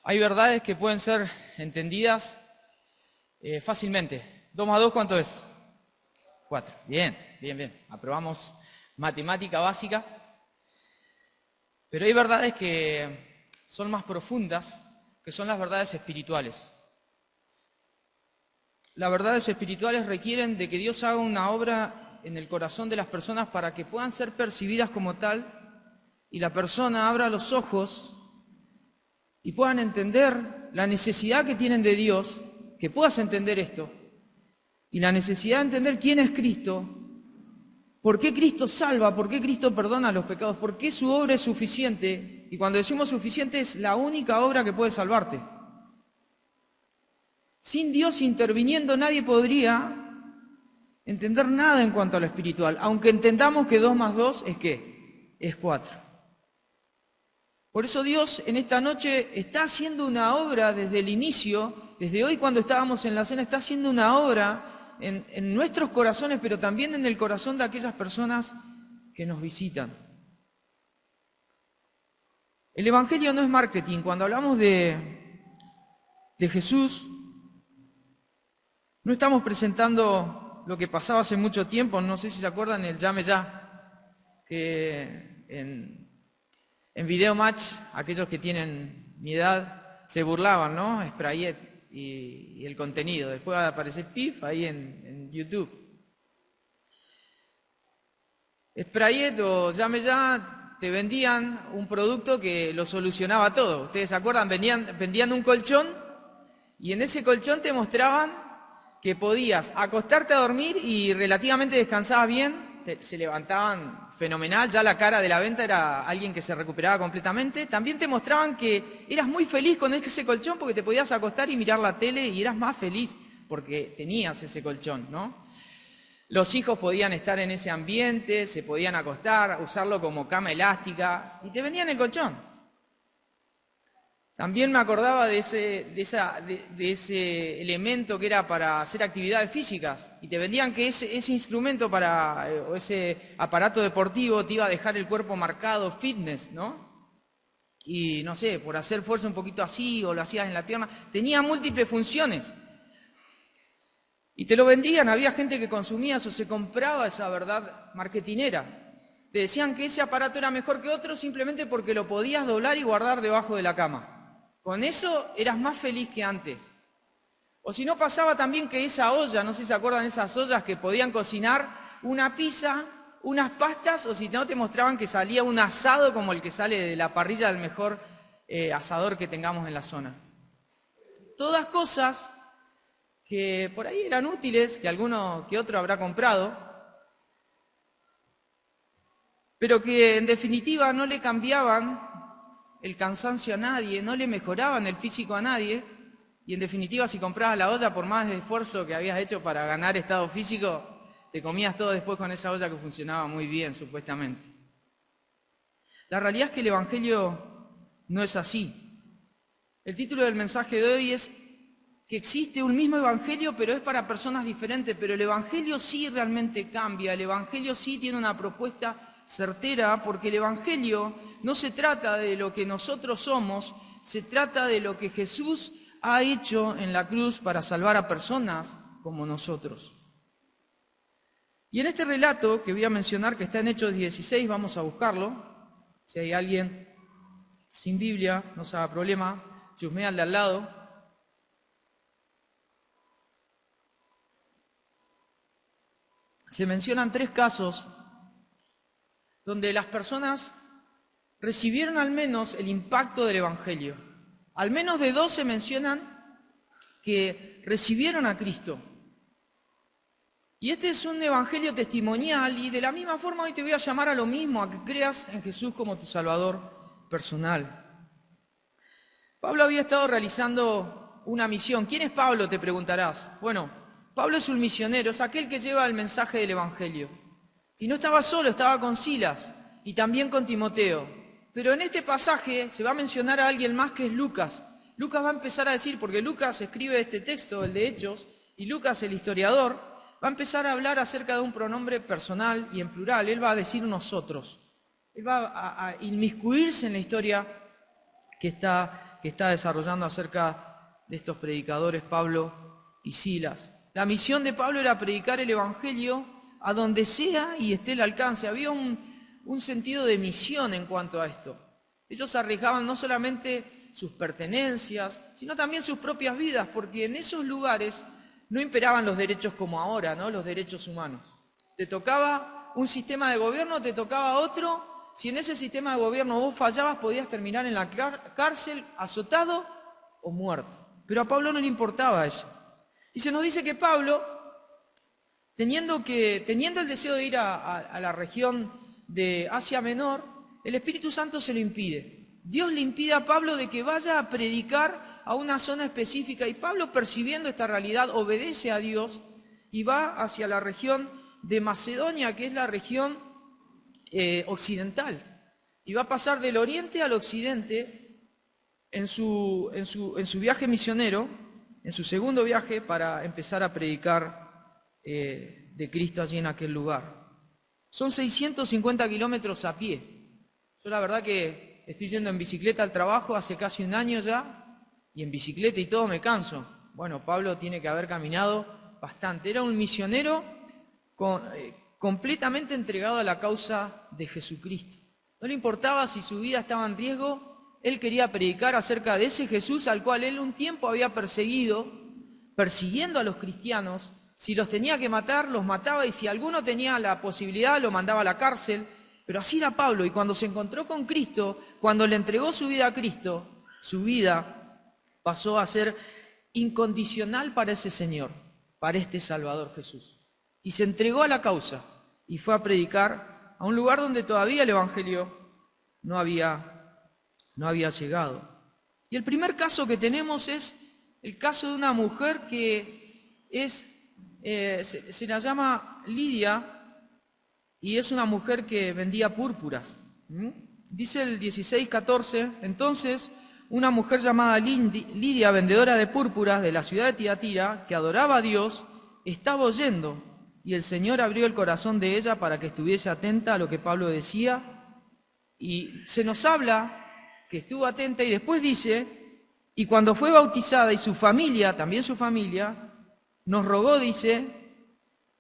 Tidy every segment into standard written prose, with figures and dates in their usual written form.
Hay verdades que pueden ser entendidas fácilmente. 2 más 2, ¿cuánto es? 4. Bien, bien, bien. Aprobamos matemática básica. Pero hay verdades que son más profundas, que son las verdades espirituales. Las verdades espirituales requieren de que Dios haga una obra en el corazón de las personas para que puedan ser percibidas como tal y la persona abra los ojos y puedan entender la necesidad que tienen de Dios, que puedas entender esto, y la necesidad de entender quién es Cristo, por qué Cristo salva, por qué Cristo perdona los pecados, por qué su obra es suficiente, y cuando decimos suficiente es la única obra que puede salvarte. Sin Dios interviniendo nadie podría entender nada en cuanto a lo espiritual, aunque entendamos que 2 más 2 es ¿qué? Es 4. Por eso Dios en esta noche está haciendo una obra desde el inicio, desde hoy cuando estábamos en la cena, está haciendo una obra en nuestros corazones, pero también en el corazón de aquellas personas que nos visitan. El Evangelio no es marketing. Cuando hablamos de Jesús, no estamos presentando lo que pasaba hace mucho tiempo, no sé si se acuerdan el Llame Ya, que en Video Match, aquellos que tienen mi edad, se burlaban, ¿no? Sprayet y el contenido. Después va a aparecer PIF ahí en YouTube. Sprayet o Llame Ya te vendían un producto que lo solucionaba todo. ¿Ustedes se acuerdan? Vendían un colchón y en ese colchón te mostraban que podías acostarte a dormir y relativamente descansabas bien, se levantaban fenomenal, ya la cara de la venta era alguien que se recuperaba completamente. También te mostraban que eras muy feliz con ese colchón porque te podías acostar y mirar la tele y eras más feliz porque tenías ese colchón, ¿no? Los hijos podían estar en ese ambiente, se podían acostar, usarlo como cama elástica y te vendían el colchón. También me acordaba de ese elemento que era para hacer actividades físicas y te vendían que ese instrumento o ese aparato deportivo te iba a dejar el cuerpo marcado, fitness, ¿no? Y no sé, por hacer fuerza un poquito así o lo hacías en la pierna, tenía múltiples funciones. Y te lo vendían, había gente que consumía eso, se compraba esa verdad marketinera. Te decían que ese aparato era mejor que otro simplemente porque lo podías doblar y guardar debajo de la cama. Con eso eras más feliz que antes. O si no, pasaba también que esa olla, no sé si se acuerdan de esas ollas que podían cocinar una pizza, unas pastas, o si no te mostraban que salía un asado como el que sale de la parrilla del mejor asador que tengamos en la zona. Todas cosas que por ahí eran útiles, que alguno que otro habrá comprado, pero que en definitiva no le cambiaban el cansancio a nadie, no le mejoraban el físico a nadie, y en definitiva si comprabas la olla, por más esfuerzo que habías hecho para ganar estado físico, te comías todo después con esa olla que funcionaba muy bien, supuestamente. La realidad es que el Evangelio no es así. El título del mensaje de hoy es que existe un mismo Evangelio, pero es para personas diferentes, pero el Evangelio sí realmente cambia, el Evangelio sí tiene una propuesta certera, porque el Evangelio no se trata de lo que nosotros somos, se trata de lo que Jesús ha hecho en la cruz para salvar a personas como nosotros. Y en este relato que voy a mencionar, que está en Hechos 16, vamos a buscarlo. Si hay alguien sin Biblia, no se haga problema, chusmea al de al lado. Se mencionan 3 casos donde las personas recibieron al menos el impacto del Evangelio. Al menos de 2 se mencionan que recibieron a Cristo. Y este es un evangelio testimonial y de la misma forma hoy te voy a llamar a lo mismo, a que creas en Jesús como tu Salvador personal. Pablo había estado realizando una misión. ¿Quién es Pablo? Te preguntarás. Bueno, Pablo es un misionero, es aquel que lleva el mensaje del Evangelio. Y no estaba solo, estaba con Silas y también con Timoteo. Pero en este pasaje se va a mencionar a alguien más que es Lucas. Lucas va a empezar a decir, porque Lucas escribe este texto, el de Hechos, y Lucas, el historiador, va a empezar a hablar acerca de un pronombre personal y en plural. Él va a decir nosotros. Él va a inmiscuirse en la historia que está que está desarrollando acerca de estos predicadores Pablo y Silas. La misión de Pablo era predicar el Evangelio a donde sea y esté el alcance. Había un sentido de misión en cuanto a esto. Ellos arriesgaban no solamente sus pertenencias, sino también sus propias vidas, porque en esos lugares no imperaban los derechos como ahora, ¿no? Los derechos humanos. Te tocaba un sistema de gobierno, te tocaba otro. Si en ese sistema de gobierno vos fallabas, podías terminar en la cárcel, azotado o muerto. Pero a Pablo no le importaba eso. Y se nos dice que Pablo, teniendo el deseo de ir a la región de Asia Menor, el Espíritu Santo se lo impide. Dios le impide a Pablo de que vaya a predicar a una zona específica, y Pablo, percibiendo esta realidad, obedece a Dios y va hacia la región de Macedonia, que es la región occidental, y va a pasar del oriente al occidente en su viaje misionero, en su segundo viaje, para empezar a predicar de Cristo allí en aquel lugar. Son 650 kilómetros a pie. Yo la verdad que estoy yendo en bicicleta al trabajo hace casi un año ya, y en bicicleta y todo me canso. Bueno, Pablo tiene que haber caminado bastante. Era un misionero completamente entregado a la causa de Jesucristo. No le importaba si su vida estaba en riesgo, él quería predicar acerca de ese Jesús al cual él un tiempo había persiguiendo a los cristianos. Si los tenía que matar, los mataba, y si alguno tenía la posibilidad, lo mandaba a la cárcel. Pero así era Pablo, y cuando se encontró con Cristo, cuando le entregó su vida a Cristo, su vida pasó a ser incondicional para ese Señor, para este Salvador Jesús. Y se entregó a la causa y fue a predicar a un lugar donde todavía el Evangelio no había llegado. Y el primer caso que tenemos es el caso de una mujer que se la llama Lidia, y es una mujer que vendía púrpuras. Dice el 16:14, entonces una mujer llamada Lidia, vendedora de púrpuras de la ciudad de Tiatira, que adoraba a Dios, estaba oyendo, y el Señor abrió el corazón de ella para que estuviese atenta a lo que Pablo decía, y se nos habla que estuvo atenta, y después dice, y cuando fue bautizada y su familia, también su familia, nos rogó, dice,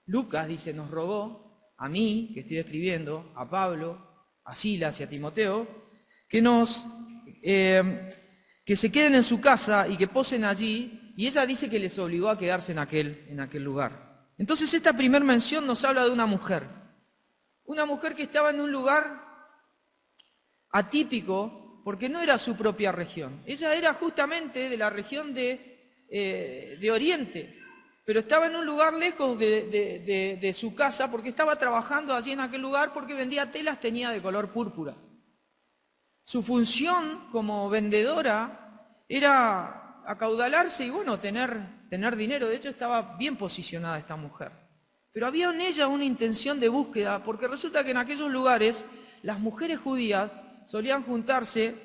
Lucas dice, nos rogó a mí, que estoy escribiendo, a Pablo, a Silas y a Timoteo, que se queden en su casa y que posen allí, y ella dice que les obligó a quedarse en aquel lugar. Entonces esta primera mención nos habla de una mujer que estaba en un lugar atípico, porque no era su propia región. Ella era justamente de la región de Oriente, pero estaba en un lugar lejos de su casa, porque estaba trabajando allí en aquel lugar, porque vendía telas, tenía de color púrpura. Su función como vendedora era acaudalarse y, bueno, tener dinero. De hecho, estaba bien posicionada esta mujer. Pero había en ella una intención de búsqueda, porque resulta que en aquellos lugares las mujeres judías solían juntarse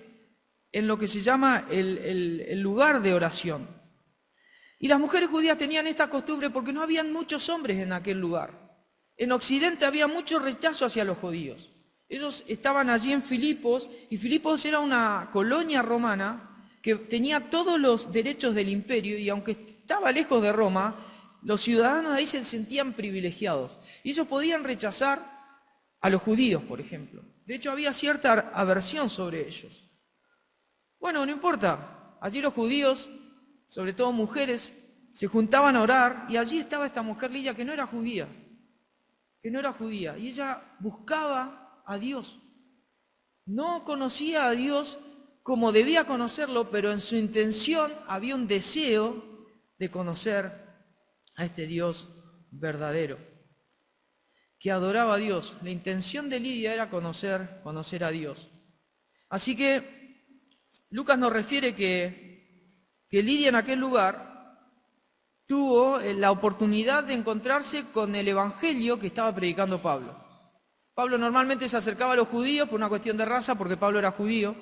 en lo que se llama el lugar de oración. Y las mujeres judías tenían esta costumbre porque no habían muchos hombres en aquel lugar. En Occidente había mucho rechazo hacia los judíos. Ellos estaban allí en Filipos, y Filipos era una colonia romana que tenía todos los derechos del imperio, y aunque estaba lejos de Roma, los ciudadanos de ahí se sentían privilegiados. Y ellos podían rechazar a los judíos, por ejemplo. De hecho, había cierta aversión sobre ellos. Bueno, no importa. Allí los judíos, sobre todo mujeres, se juntaban a orar, y allí estaba esta mujer Lidia, que no era judía, y ella buscaba a Dios. No conocía a Dios como debía conocerlo, pero en su intención había un deseo de conocer a este Dios verdadero, que adoraba a Dios. La intención de Lidia era conocer a Dios. Así que Lucas nos refiere que Lidia en aquel lugar tuvo la oportunidad de encontrarse con el evangelio que estaba predicando Pablo. Pablo normalmente se acercaba a los judíos por una cuestión de raza, porque Pablo era judío,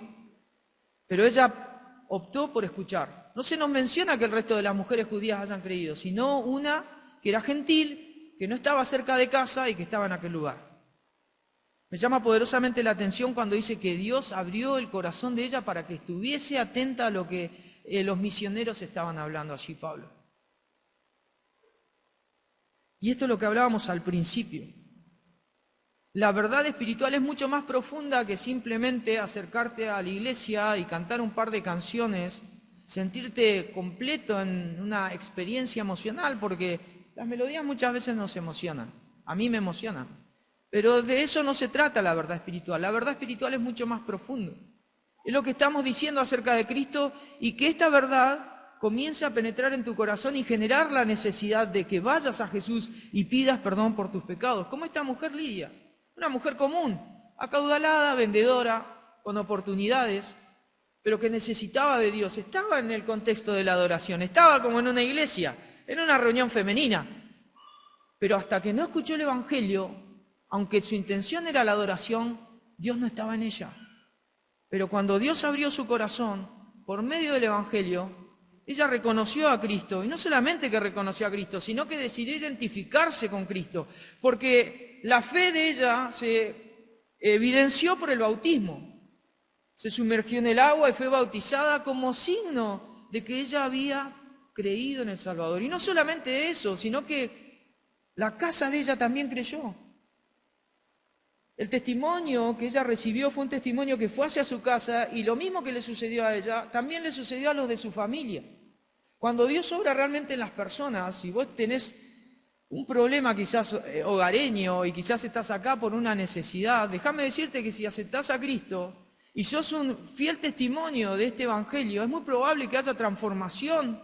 pero ella optó por escuchar. No se nos menciona que el resto de las mujeres judías hayan creído, sino una que era gentil, que no estaba cerca de casa y que estaba en aquel lugar. Me llama poderosamente la atención cuando dice que Dios abrió el corazón de ella para que estuviese atenta a lo que los misioneros estaban hablando allí, Pablo. Y esto es lo que hablábamos al principio. La verdad espiritual es mucho más profunda que simplemente acercarte a la iglesia y cantar un par de canciones, sentirte completo en una experiencia emocional, porque las melodías muchas veces nos emocionan. A mí me emocionan. Pero de eso no se trata la verdad espiritual. La verdad espiritual es mucho más profundo. Es lo que estamos diciendo acerca de Cristo y que esta verdad comience a penetrar en tu corazón y generar la necesidad de que vayas a Jesús y pidas perdón por tus pecados. Como esta mujer Lidia, una mujer común, acaudalada, vendedora, con oportunidades, pero que necesitaba de Dios. Estaba en el contexto de la adoración, estaba como en una iglesia, en una reunión femenina. Pero hasta que no escuchó el Evangelio, aunque su intención era la adoración, Dios no estaba en ella. Pero cuando Dios abrió su corazón, por medio del Evangelio, ella reconoció a Cristo. Y no solamente que reconoció a Cristo, sino que decidió identificarse con Cristo. Porque la fe de ella se evidenció por el bautismo. Se sumergió en el agua y fue bautizada como signo de que ella había creído en el Salvador. Y no solamente eso, sino que la casa de ella también creyó. El testimonio que ella recibió fue un testimonio que fue hacia su casa y lo mismo que le sucedió a ella, también le sucedió a los de su familia. Cuando Dios obra realmente en las personas, si vos tenés un problema quizás hogareño y quizás estás acá por una necesidad, déjame decirte que si aceptás a Cristo y sos un fiel testimonio de este Evangelio, es muy probable que haya transformación,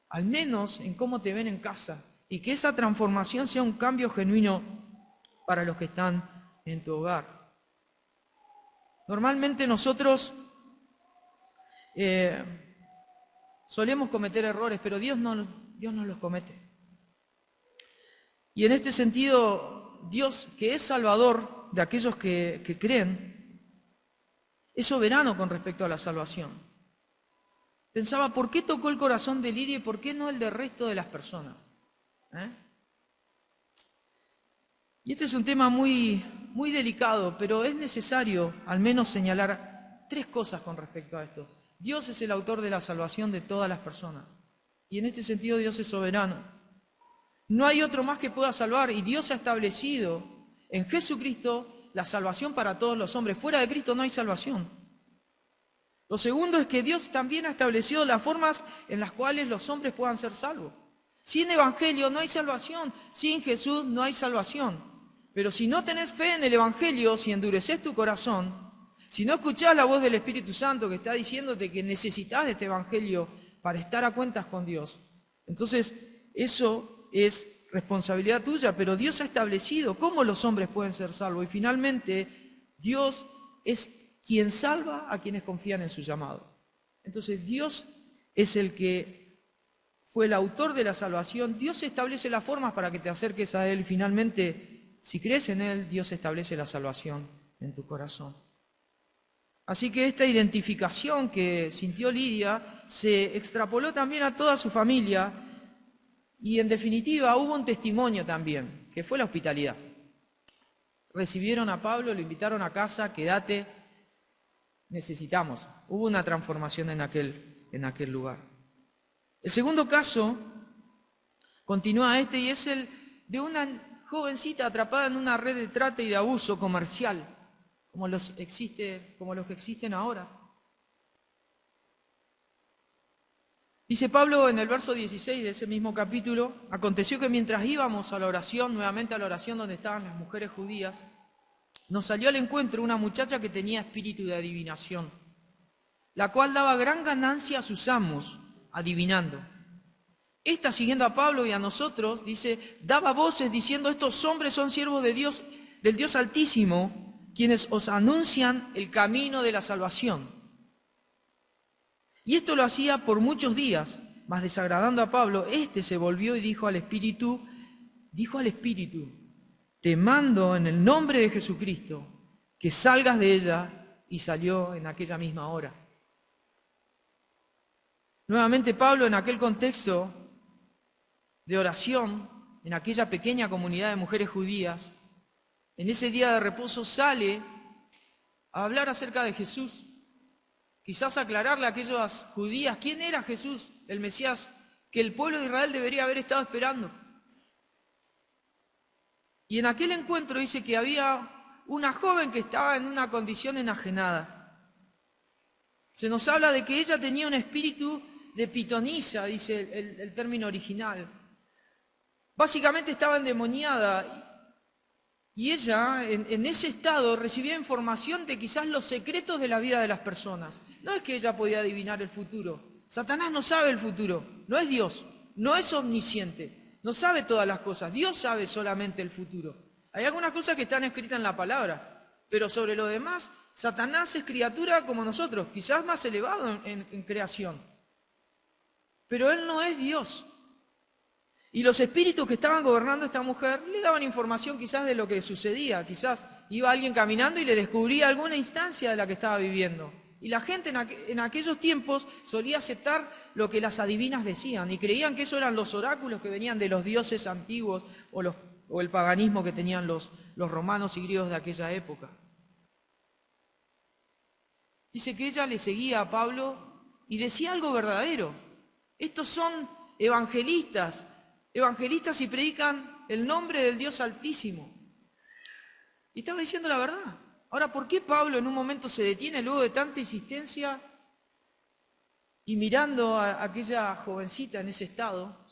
al menos en cómo te ven en casa, y que esa transformación sea un cambio genuino para los que están en tu hogar. Normalmente nosotros solemos cometer errores, pero Dios no los comete. Y en este sentido, Dios, que es salvador de aquellos que creen, es soberano con respecto a la salvación. Pensaba, ¿por qué tocó el corazón de Lidia y por qué no el del resto de las personas? Y este es un tema muy delicado, pero es necesario al menos señalar tres cosas con respecto a esto. Dios es el autor de la salvación de todas las personas. Y en este sentido Dios es soberano. No hay otro más que pueda salvar y Dios ha establecido en Jesucristo la salvación para todos los hombres. Fuera de Cristo no hay salvación. Lo segundo es que Dios también ha establecido las formas en las cuales los hombres puedan ser salvos. Sin Evangelio no hay salvación, sin Jesús no hay salvación. Pero si no tenés fe en el Evangelio, si endureces tu corazón, si no escuchás la voz del Espíritu Santo que está diciéndote que necesitas de este Evangelio para estar a cuentas con Dios, entonces eso es responsabilidad tuya, pero Dios ha establecido cómo los hombres pueden ser salvos. Y finalmente, Dios es quien salva a quienes confían en su llamado. Entonces Dios es el que fue el autor de la salvación. Dios establece las formas para que te acerques a Él. Finalmente, si crees en Él, Dios establece la salvación en tu corazón. Así que esta identificación que sintió Lidia se extrapoló también a toda su familia y en definitiva hubo un testimonio también, que fue la hospitalidad. Recibieron a Pablo, lo invitaron a casa, quédate, necesitamos. Hubo una transformación en aquel lugar. El segundo caso continúa y es el de una jovencita atrapada en una red de trata y de abuso comercial, como los que existen ahora. Dice Pablo en el verso 16 de ese mismo capítulo: aconteció que mientras íbamos a la oración, nuevamente a la oración donde estaban las mujeres judías, nos salió al encuentro una muchacha que tenía espíritu de adivinación, la cual daba gran ganancia a sus amos, adivinando. Esta, siguiendo a Pablo y a nosotros, dice, daba voces diciendo: estos hombres son siervos de Dios, del Dios Altísimo, quienes os anuncian el camino de la salvación. Y esto lo hacía por muchos días, mas desagradando a Pablo, éste se volvió y dijo al Espíritu, te mando en el nombre de Jesucristo que salgas de ella, y salió en aquella misma hora. Nuevamente Pablo, en aquel contexto de oración, en aquella pequeña comunidad de mujeres judías, en ese día de reposo sale a hablar acerca de Jesús. Quizás aclararle a aquellas judías quién era Jesús, el Mesías, que el pueblo de Israel debería haber estado esperando. Y en aquel encuentro dice que había una joven que estaba en una condición enajenada. Se nos habla de que ella tenía un espíritu de pitonisa, dice el término original. Básicamente estaba endemoniada y ella en ese estado recibía información de quizás los secretos de la vida de las personas. No es que ella podía adivinar el futuro. Satanás no sabe el futuro, no es Dios, no es omnisciente, no sabe todas las cosas. Dios sabe solamente el futuro. Hay algunas cosas que están escritas en la palabra, pero sobre lo demás, Satanás es criatura como nosotros, quizás más elevado en creación. Pero él no es Dios. Y los espíritus que estaban gobernando a esta mujer le daban información quizás de lo que sucedía. Quizás iba alguien caminando y le descubría alguna instancia de la que estaba viviendo. Y la gente en aquellos tiempos solía aceptar lo que las adivinas decían y creían que eso eran los oráculos que venían de los dioses antiguos o el paganismo que tenían los romanos y griegos de aquella época. Dice que ella le seguía a Pablo y decía algo verdadero. Estos son evangelistas y predican el nombre del Dios Altísimo. Y estaba diciendo la verdad. Ahora, ¿por qué Pablo en un momento se detiene luego de tanta insistencia y mirando a aquella jovencita en ese estado,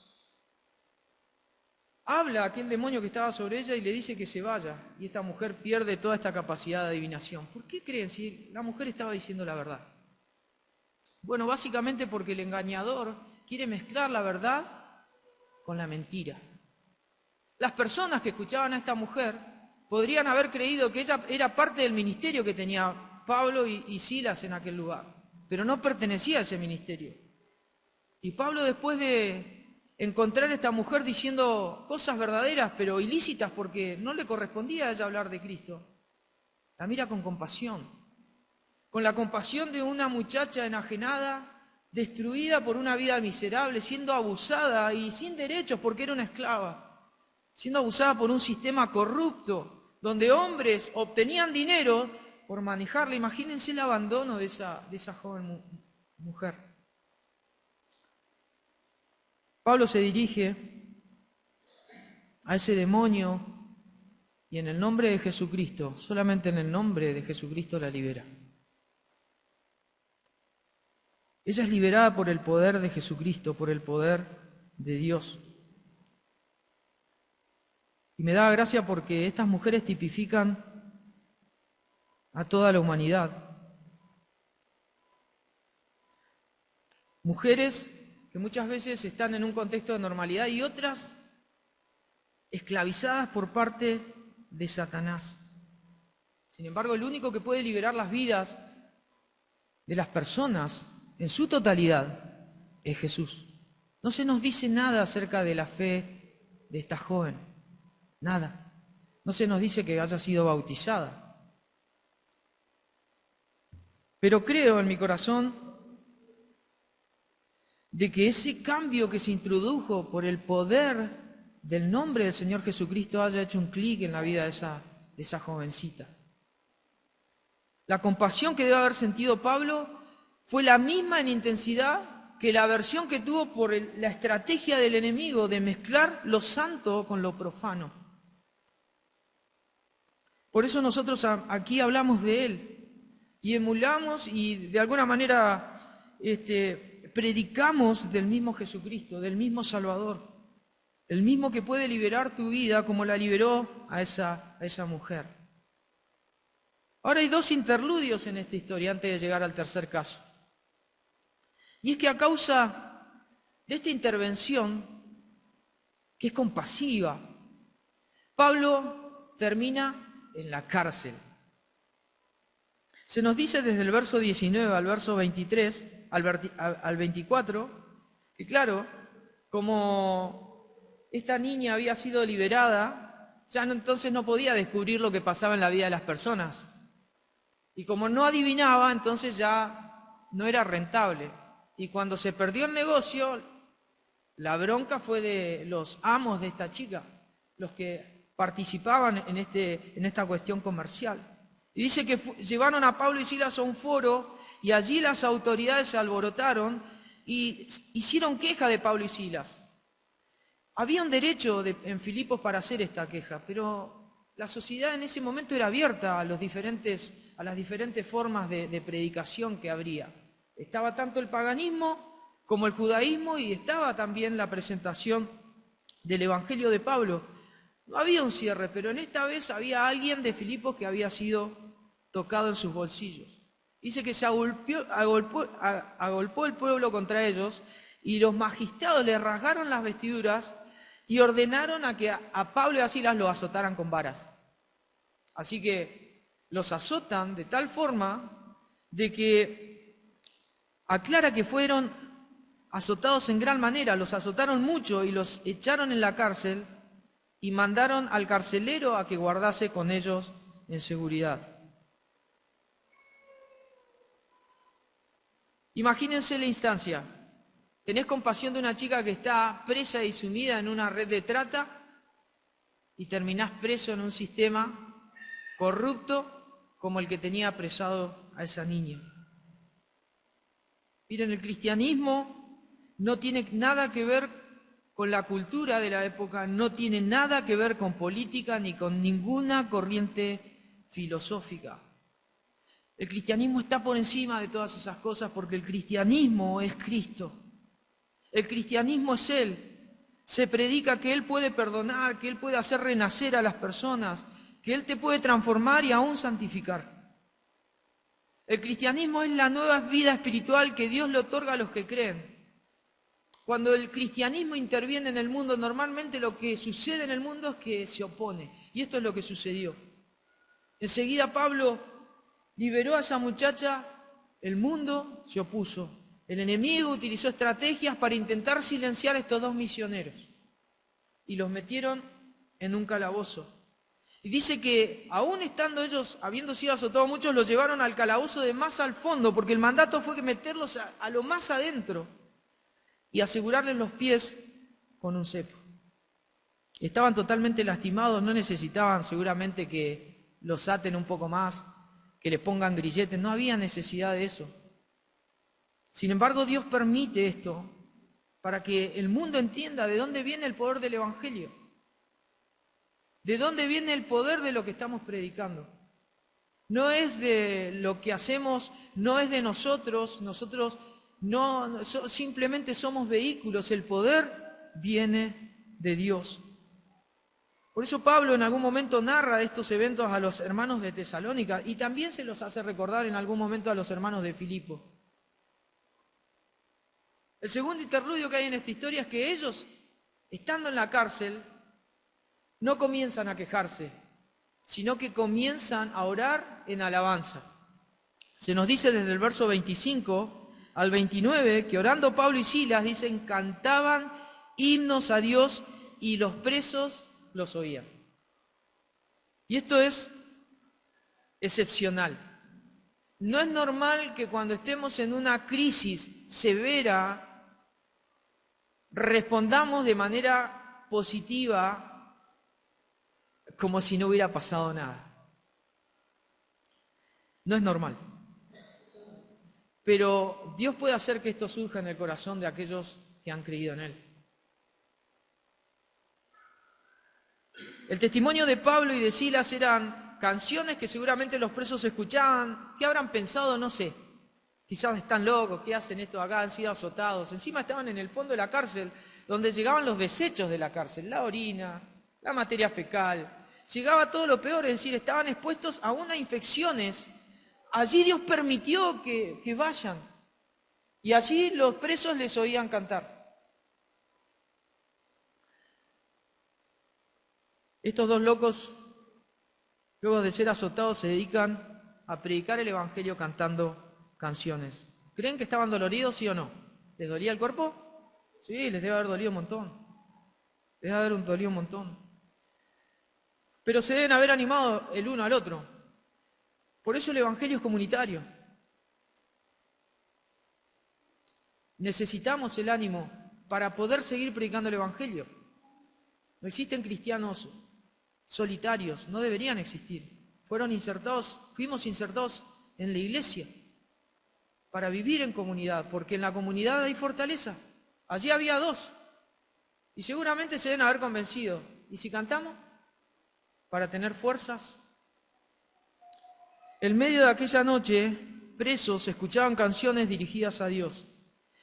habla a aquel demonio que estaba sobre ella y le dice que se vaya? Y esta mujer pierde toda esta capacidad de adivinación. ¿Por qué creen si la mujer estaba diciendo la verdad? Bueno, básicamente porque el engañador quiere mezclar la verdad con la mentira. Las personas que escuchaban a esta mujer podrían haber creído que ella era parte del ministerio que tenía Pablo y Silas en aquel lugar, pero no pertenecía a ese ministerio. Y Pablo, después de encontrar a esta mujer diciendo cosas verdaderas pero ilícitas porque no le correspondía a ella hablar de Cristo, la mira con compasión, con la compasión de una muchacha enajenada, destruida por una vida miserable, siendo abusada y sin derechos porque era una esclava, siendo abusada por un sistema corrupto, donde hombres obtenían dinero por manejarla. Imagínense el abandono de esa joven mujer. Pablo se dirige a ese demonio y en el nombre de Jesucristo, solamente en el nombre de Jesucristo la libera. Ella es liberada por el poder de Jesucristo, por el poder de Dios. Y me da gracia porque estas mujeres tipifican a toda la humanidad. Mujeres que muchas veces están en un contexto de normalidad y otras esclavizadas por parte de Satanás. Sin embargo, el único que puede liberar las vidas de las personas en su totalidad es Jesús. No se nos dice nada acerca de la fe de esta joven. Nada. No se nos dice que haya sido bautizada. Pero creo en mi corazón de que ese cambio que se introdujo por el poder del nombre del Señor Jesucristo haya hecho un clic en la vida de esa jovencita. La compasión que debe haber sentido Pablo fue la misma en intensidad que la aversión que tuvo por la estrategia del enemigo de mezclar lo santo con lo profano. Por eso nosotros aquí hablamos de Él y emulamos y de alguna manera predicamos del mismo Jesucristo, del mismo Salvador, el mismo que puede liberar tu vida como la liberó a esa mujer. Ahora hay dos interludios en esta historia antes de llegar al tercer caso. Y es que a causa de esta intervención, que es compasiva, Pablo termina en la cárcel. Se nos dice desde el verso 19 al verso 23, al 24, que claro, como esta niña había sido liberada, ya entonces no podía descubrir lo que pasaba en la vida de las personas. Y como no adivinaba, entonces ya no era rentable. Y cuando se perdió el negocio, la bronca fue de los amos de esta chica, los que participaban en esta cuestión comercial. Y dice que llevaron a Pablo y Silas a un foro y allí las autoridades se alborotaron y hicieron queja de Pablo y Silas. Había un derecho en Filipos para hacer esta queja, pero la sociedad en ese momento era abierta a las diferentes formas de predicación que habría. Estaba tanto el paganismo como el judaísmo y estaba también la presentación del Evangelio de Pablo. No había un cierre, pero en esta vez había alguien de Filipos que había sido tocado en sus bolsillos. Dice que se agolpó el pueblo contra ellos y los magistrados le rasgaron las vestiduras y ordenaron a que a Pablo y a Silas los azotaran con varas. Así que los azotan de tal forma de que aclara que fueron azotados en gran manera, los azotaron mucho y los echaron en la cárcel y mandaron al carcelero a que guardase con ellos en seguridad. Imagínense la instancia. Tenés compasión de una chica que está presa y sumida en una red de trata y terminás preso en un sistema corrupto como el que tenía apresado a esa niña. Miren, el cristianismo no tiene nada que ver con la cultura de la época, no tiene nada que ver con política ni con ninguna corriente filosófica. El cristianismo está por encima de todas esas cosas porque el cristianismo es Cristo. El cristianismo es Él. Se predica que Él puede perdonar, que Él puede hacer renacer a las personas, que Él te puede transformar y aún santificar. El cristianismo es la nueva vida espiritual que Dios le otorga a los que creen. Cuando el cristianismo interviene en el mundo, normalmente lo que sucede en el mundo es que se opone. Y esto es lo que sucedió. Enseguida Pablo liberó a esa muchacha, el mundo se opuso. El enemigo utilizó estrategias para intentar silenciar a estos dos misioneros y los metieron en un calabozo. Y dice que aún estando ellos, habiendo sido azotados muchos, los llevaron al calabozo de más al fondo, porque el mandato fue que meterlos a lo más adentro y asegurarles los pies con un cepo. Estaban totalmente lastimados, no necesitaban seguramente que los aten un poco más, que les pongan grilletes, no había necesidad de eso. Sin embargo, Dios permite esto para que el mundo entienda de dónde viene el poder del Evangelio, de dónde viene el poder de lo que estamos predicando. No es de lo que hacemos, no es de nosotros simplemente somos vehículos, el poder viene de Dios. Por eso Pablo en algún momento narra estos eventos a los hermanos de Tesalónica y también se los hace recordar en algún momento a los hermanos de Filipo. El segundo interludio que hay en esta historia es que ellos, estando en la cárcel, no comienzan a quejarse, sino que comienzan a orar en alabanza. Se nos dice desde el verso 25 al 29 que orando Pablo y Silas, dicen, cantaban himnos a Dios y los presos los oían. Y esto es excepcional. No es normal que cuando estemos en una crisis severa respondamos de manera positiva como si no hubiera pasado nada. No es normal. Pero Dios puede hacer que esto surja en el corazón de aquellos que han creído en Él. El testimonio de Pablo y de Silas eran canciones que seguramente los presos escuchaban. ¿Qué habrán pensado? No sé. Quizás están locos, ¿qué hacen estos acá? Han sido azotados. Encima estaban en el fondo de la cárcel, donde llegaban los desechos de la cárcel, la orina, la materia fecal. Llegaba todo lo peor, es decir, estaban expuestos a unas infecciones. Allí Dios permitió que vayan. Y allí los presos les oían cantar. Estos dos locos, luego de ser azotados, se dedican a predicar el Evangelio cantando canciones. ¿Creen que estaban doloridos, sí o no? ¿Les dolía el cuerpo? Sí, les debe haber dolido un montón. Les debe haber dolido un montón. Pero se deben haber animado el uno al otro. Por eso el Evangelio es comunitario. Necesitamos el ánimo para poder seguir predicando el Evangelio. No existen cristianos solitarios, no deberían existir. Fuimos insertados en la iglesia para vivir en comunidad, porque en la comunidad hay fortaleza. Allí había dos, y seguramente se deben haber convencido. ¿Y si cantamos? Para tener fuerzas. En medio de aquella noche, presos escuchaban canciones dirigidas a Dios.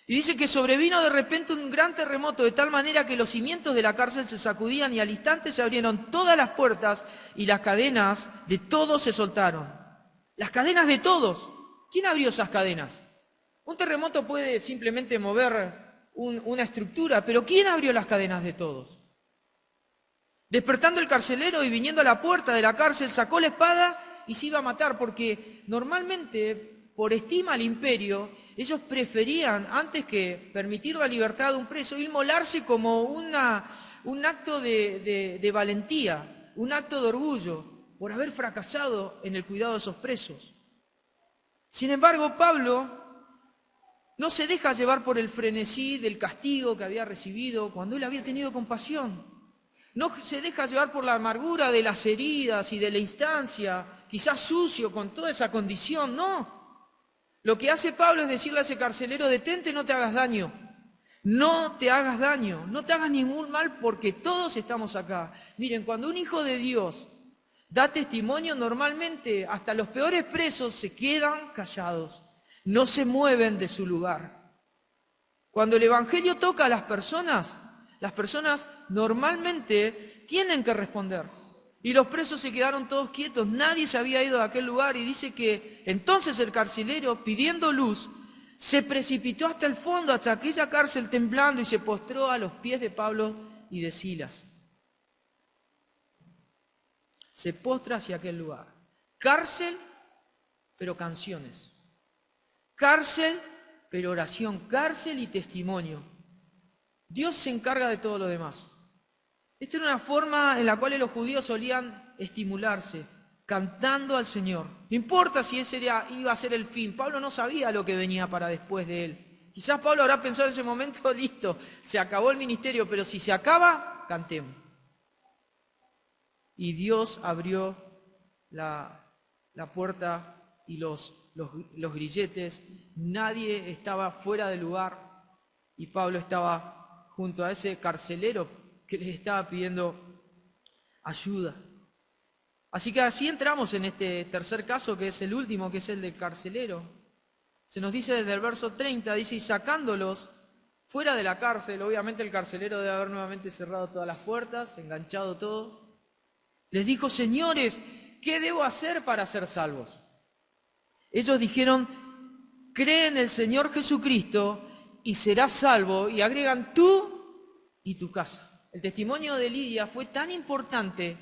Y dice que sobrevino de repente un gran terremoto, de tal manera que los cimientos de la cárcel se sacudían y al instante se abrieron todas las puertas y las cadenas de todos se soltaron. Las cadenas de todos. ¿Quién abrió esas cadenas? Un terremoto puede simplemente mover una estructura, pero ¿quién abrió las cadenas de todos? Despertando el carcelero y viniendo a la puerta de la cárcel, sacó la espada y se iba a matar, porque normalmente, por estima al imperio, ellos preferían, antes que permitir la libertad de un preso, inmolarse como un acto de valentía, un acto de orgullo, por haber fracasado en el cuidado de esos presos. Sin embargo, Pablo no se deja llevar por el frenesí del castigo que había recibido cuando él había tenido compasión. No se deja llevar por la amargura de las heridas y de la instancia, quizás sucio con toda esa condición, no. Lo que hace Pablo es decirle a ese carcelero: detente, no te hagas daño, no te hagas daño, no te hagas ningún mal, porque todos estamos acá. Miren, cuando un hijo de Dios da testimonio, normalmente hasta los peores presos se quedan callados, no se mueven de su lugar. Cuando el evangelio toca a las personas normalmente tienen que responder. Y los presos se quedaron todos quietos, nadie se había ido de aquel lugar, y dice que entonces el carcelero, pidiendo luz, se precipitó hasta el fondo, hasta aquella cárcel, temblando, y se postró a los pies de Pablo y de Silas. Se postra hacia aquel lugar. Cárcel, pero canciones. Cárcel, pero oración. Cárcel y testimonio. Dios se encarga de todo lo demás. Esta era una forma en la cual los judíos solían estimularse, cantando al Señor. No importa si ese iba a ser el fin. Pablo no sabía lo que venía para después de él. Quizás Pablo habrá pensado en ese momento: listo, se acabó el ministerio, pero si se acaba, cantemos. Y Dios abrió la puerta y los grilletes. Nadie estaba fuera del lugar, y Pablo estaba junto a ese carcelero que les estaba pidiendo ayuda. Así que así entramos en este tercer caso, que es el último, que es el del carcelero. Se nos dice desde el verso 30, dice: y sacándolos fuera de la cárcel, obviamente el carcelero debe haber nuevamente cerrado todas las puertas, enganchado todo, les dijo: señores, ¿qué debo hacer para ser salvos? Ellos dijeron: cree en el Señor Jesucristo y serás salvo, y agregan: tú y tu casa. El testimonio de Lidia fue tan importante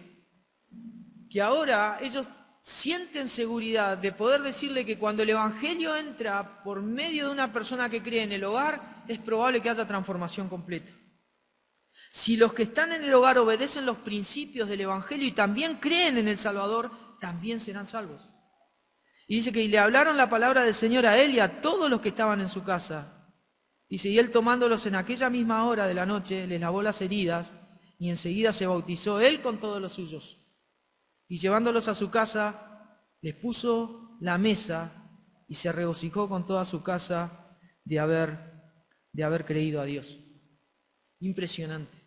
que ahora ellos sienten seguridad de poder decirle que cuando el evangelio entra por medio de una persona que cree en el hogar, es probable que haya transformación completa. Si los que están en el hogar obedecen los principios del evangelio y también creen en el Salvador, también serán salvos. Y dice que le hablaron la palabra del Señor a él y a todos los que estaban en su casa. Dice: y él, tomándolos en aquella misma hora de la noche, les lavó las heridas, y enseguida se bautizó él con todos los suyos. Y llevándolos a su casa, les puso la mesa, y se regocijó con toda su casa de haber creído a Dios. Impresionante.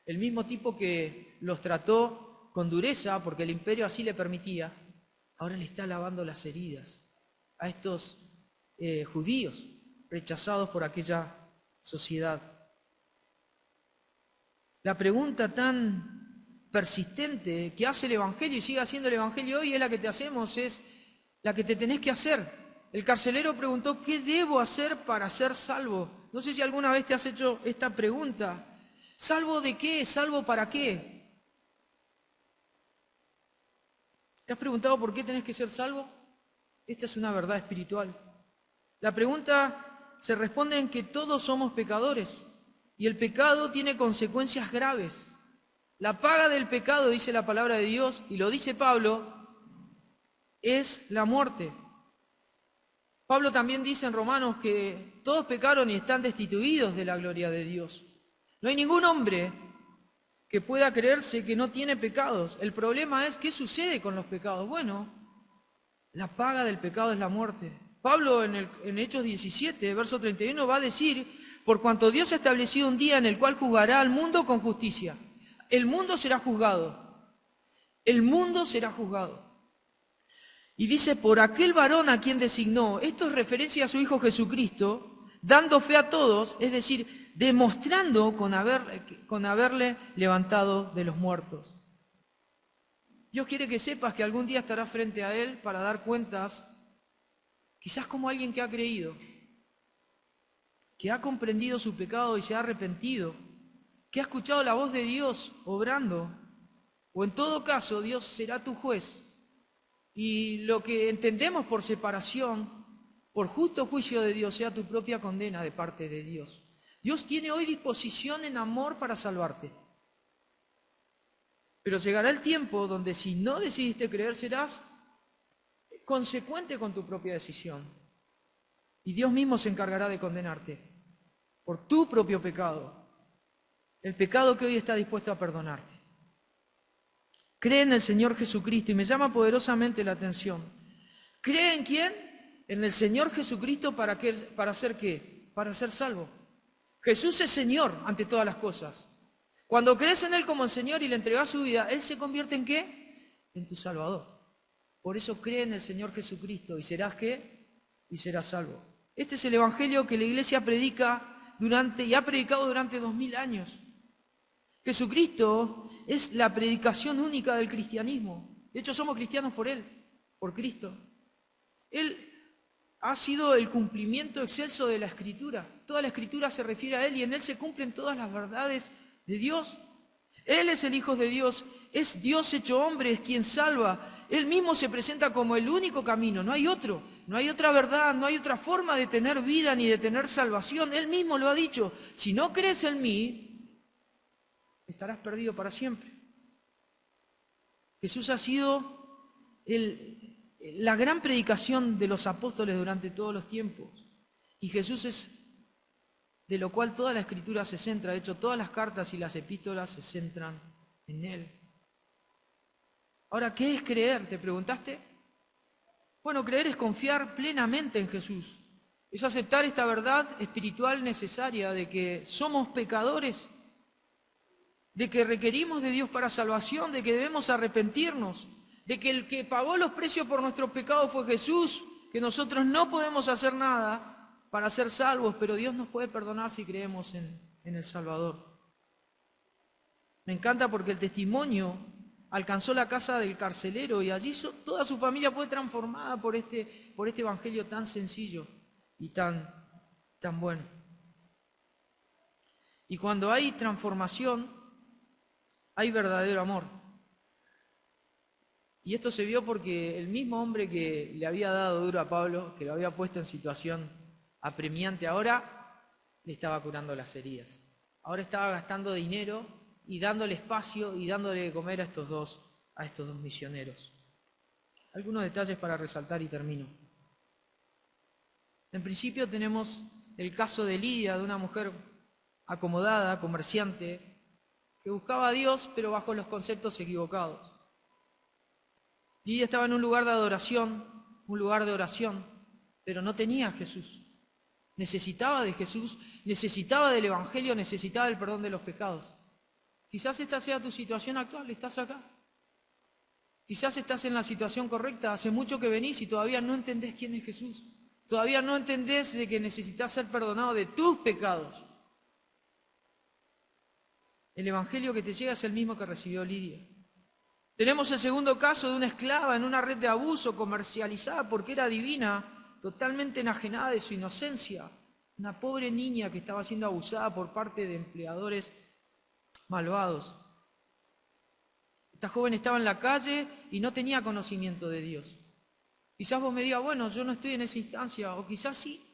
El mismo tipo que los trató con dureza, porque el imperio así le permitía, ahora le está lavando las heridas a estos judíos rechazados por aquella sociedad. La pregunta tan persistente que hace el Evangelio y sigue haciendo el Evangelio hoy es la que te hacemos, es la que te tenés que hacer. El carcelero preguntó: ¿qué debo hacer para ser salvo? No sé si alguna vez te has hecho esta pregunta. ¿Salvo de qué? ¿Salvo para qué? ¿Te has preguntado por qué tenés que ser salvo? Esta es una verdad espiritual. La pregunta se responde en que todos somos pecadores y el pecado tiene consecuencias graves. La paga del pecado, dice la palabra de Dios, y lo dice Pablo, es la muerte. Pablo también dice en Romanos que todos pecaron y están destituidos de la gloria de Dios. No hay ningún hombre que pueda creerse que no tiene pecados. El problema es, ¿qué sucede con los pecados? Bueno, la paga del pecado es la muerte. Pablo en Hechos 17, verso 31, va a decir, por cuanto Dios ha establecido un día en el cual juzgará al mundo con justicia. El mundo será juzgado. El mundo será juzgado. Y dice, por aquel varón a quien designó. Esto es referencia a su Hijo Jesucristo, dando fe a todos, es decir, demostrando con haberle levantado de los muertos. Dios quiere que sepas que algún día estarás frente a Él para dar cuentas, quizás como alguien que ha creído, que ha comprendido su pecado y se ha arrepentido, que ha escuchado la voz de Dios obrando, o en todo caso Dios será tu juez. Y lo que entendemos por separación, por justo juicio de Dios, sea tu propia condena de parte de Dios. Dios tiene hoy disposición en amor para salvarte. Pero llegará el tiempo donde si no decidiste creer, serás consecuente con tu propia decisión. Y Dios mismo se encargará de condenarte por tu propio pecado. El pecado que hoy está dispuesto a perdonarte. Cree en el Señor Jesucristo y me llama poderosamente la atención. ¿Cree en quién? En el Señor Jesucristo ¿para hacer qué? Para ser salvo. Jesús es Señor ante todas las cosas. Cuando crees en Él como el Señor y le entregas su vida, Él se convierte ¿en qué? En tu Salvador. Por eso cree en el Señor Jesucristo y serás ¿qué? Y serás salvo. Este es el Evangelio que la Iglesia predica y ha predicado durante 2000 años. Jesucristo es la predicación única del cristianismo. De hecho, somos cristianos por Él, por Cristo. Él ha sido el cumplimiento excelso de la Escritura. Toda la Escritura se refiere a Él y en Él se cumplen todas las verdades de Dios. Él es el Hijo de Dios, es Dios hecho hombre, es quien salva. Él mismo se presenta como el único camino, no hay otro, no hay otra verdad, no hay otra forma de tener vida ni de tener salvación. Él mismo lo ha dicho, si no crees en mí, estarás perdido para siempre. Jesús ha sido la gran predicación de los apóstoles durante todos los tiempos. Y Jesús es de lo cual toda la Escritura se centra. De hecho, todas las cartas y las epístolas se centran en Él. Ahora, ¿qué es creer? ¿Te preguntaste? Bueno, creer es confiar plenamente en Jesús. Es aceptar esta verdad espiritual necesaria de que somos pecadores, de que requerimos de Dios para salvación, de que debemos arrepentirnos, de que el que pagó los precios por nuestros pecados fue Jesús, que nosotros no podemos hacer nada para ser salvos, pero Dios nos puede perdonar si creemos en el Salvador. Me encanta porque el testimonio alcanzó la casa del carcelero y allí toda su familia fue transformada por este evangelio tan sencillo y tan bueno. Y cuando hay transformación, hay verdadero amor. Y esto se vio porque el mismo hombre que le había dado duro a Pablo, que lo había puesto en situación apremiante, ahora le estaba curando las heridas. Ahora estaba gastando dinero y dándole espacio y dándole de comer a estos dos misioneros. Algunos detalles para resaltar y termino. En principio tenemos el caso de Lidia, de una mujer acomodada, comerciante, que buscaba a Dios, pero bajo los conceptos equivocados. Lidia estaba en un lugar de adoración, un lugar de oración, pero no tenía a Jesús. Necesitaba de Jesús, necesitaba del Evangelio, necesitaba del perdón de los pecados. Quizás esta sea tu situación actual, estás acá. Quizás estás en la situación correcta, hace mucho que venís y todavía no entendés quién es Jesús. Todavía no entendés de que necesitas ser perdonado de tus pecados. El Evangelio que te llega es el mismo que recibió Lidia. Tenemos el segundo caso de una esclava en una red de abuso comercializada porque era divina, totalmente enajenada de su inocencia. Una pobre niña que estaba siendo abusada por parte de empleadores malvados. Esta joven estaba en la calle y no tenía conocimiento de Dios. Quizás vos me digas, bueno, yo no estoy en esa instancia, o quizás sí.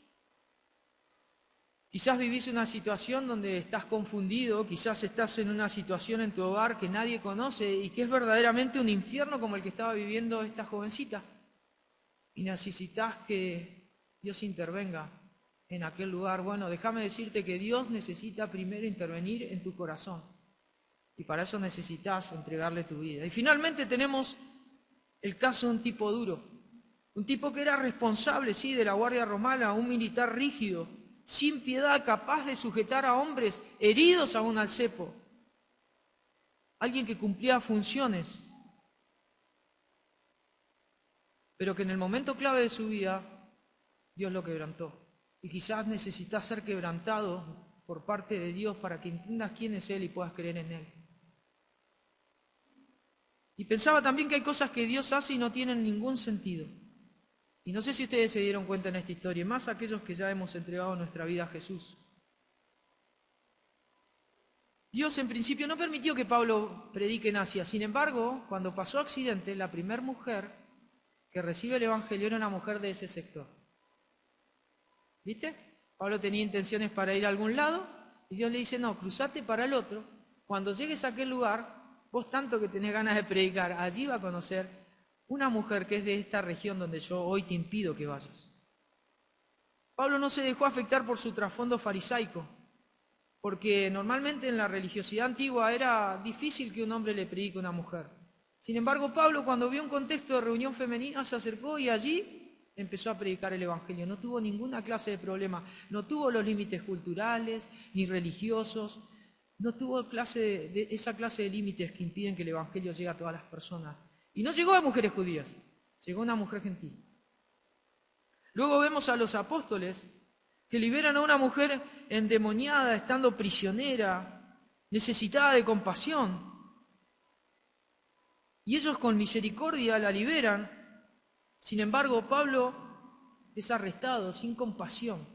Quizás vivís una situación donde estás confundido, quizás estás en una situación en tu hogar que nadie conoce y que es verdaderamente un infierno como el que estaba viviendo esta jovencita. Y necesitas que Dios intervenga en aquel lugar. Bueno, déjame decirte que Dios necesita primero intervenir en tu corazón. Y para eso necesitas entregarle tu vida. Y finalmente tenemos el caso de un tipo duro. Un tipo que era responsable, sí, de la Guardia Romana, un militar rígido, sin piedad, capaz de sujetar a hombres heridos aún al cepo. Alguien que cumplía funciones, pero que en el momento clave de su vida, Dios lo quebrantó. Y quizás necesitas ser quebrantado por parte de Dios para que entiendas quién es Él y puedas creer en Él. Y pensaba también que hay cosas que Dios hace y no tienen ningún sentido. Y no sé si ustedes se dieron cuenta en esta historia, más aquellos que ya hemos entregado nuestra vida a Jesús. Dios en principio no permitió que Pablo predique en Asia. Sin embargo, cuando pasó accidente, la primera mujer que recibe el Evangelio era una mujer de ese sector. ¿Viste? Pablo tenía intenciones para ir a algún lado y Dios le dice, no, cruzate para el otro. Cuando llegues a aquel lugar, vos tanto que tenés ganas de predicar, allí va a conocer una mujer que es de esta región donde yo hoy te impido que vayas. Pablo no se dejó afectar por su trasfondo farisaico, porque normalmente en la religiosidad antigua era difícil que un hombre le predique a una mujer. Sin embargo, Pablo, cuando vio un contexto de reunión femenina, se acercó y allí empezó a predicar el Evangelio. No tuvo ninguna clase de problema, no tuvo los límites culturales ni religiosos, no tuvo esa clase de límites que impiden que el Evangelio llegue a todas las personas. Y no llegó a mujeres judías, llegó a una mujer gentil. Luego vemos a los apóstoles que liberan a una mujer endemoniada, estando prisionera, necesitada de compasión. Y ellos con misericordia la liberan. Sin embargo, Pablo es arrestado sin compasión,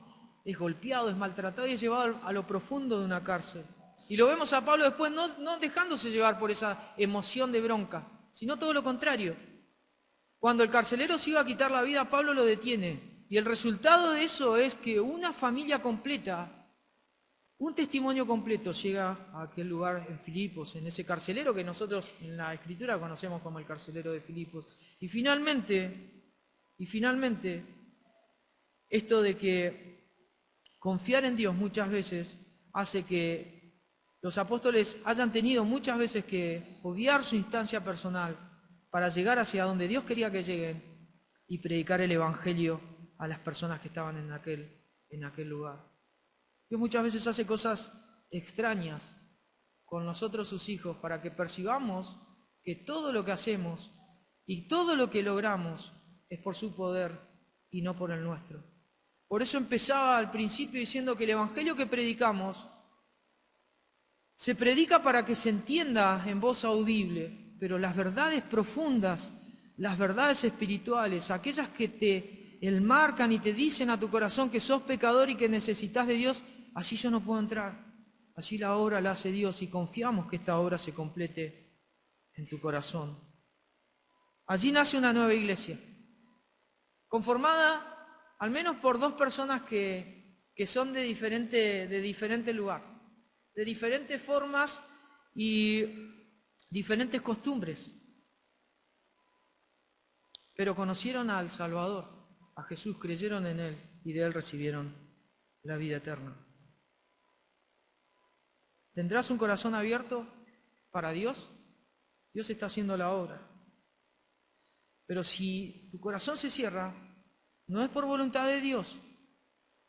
es golpeado, es maltratado y es llevado a lo profundo de una cárcel. Y lo vemos a Pablo después no dejándose llevar por esa emoción de bronca, sino todo lo contrario. Cuando el carcelero se iba a quitar la vida, Pablo lo detiene. Y el resultado de eso es que una familia completa, un testimonio completo llega a aquel lugar en Filipos, en ese carcelero que nosotros en la Escritura conocemos como el carcelero de Filipos. Y finalmente, esto de que confiar en Dios muchas veces hace que los apóstoles hayan tenido muchas veces que obviar su instancia personal para llegar hacia donde Dios quería que lleguen y predicar el Evangelio a las personas que estaban en aquel lugar. Dios muchas veces hace cosas extrañas con nosotros sus hijos para que percibamos que todo lo que hacemos y todo lo que logramos es por su poder y no por el nuestro. Por eso empezaba al principio diciendo que el Evangelio que predicamos se predica para que se entienda en voz audible, pero las verdades profundas, las verdades espirituales, aquellas que te enmarcan y te dicen a tu corazón que sos pecador y que necesitas de Dios, allí yo no puedo entrar. Allí la obra la hace Dios y confiamos que esta obra se complete en tu corazón. Allí nace una nueva iglesia, conformada al menos por dos personas que son de diferente lugar, de diferentes formas y diferentes costumbres, pero conocieron al Salvador, a Jesús, creyeron en Él y de Él recibieron la vida eterna. ¿Tendrás un corazón abierto para Dios? Dios está haciendo la obra. Pero si tu corazón se cierra, no es por voluntad de Dios,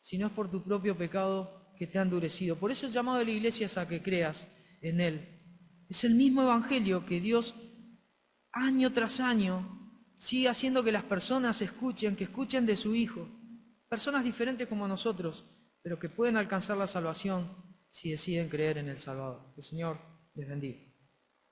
sino es por tu propio pecado que te ha endurecido. Por eso el llamado de la iglesia es a que creas en Él. Es el mismo evangelio que Dios año tras año sigue haciendo que las personas escuchen, que escuchen de su Hijo. Personas diferentes como nosotros, pero que pueden alcanzar la salvación si deciden creer en el Salvador. Que el Señor les bendiga.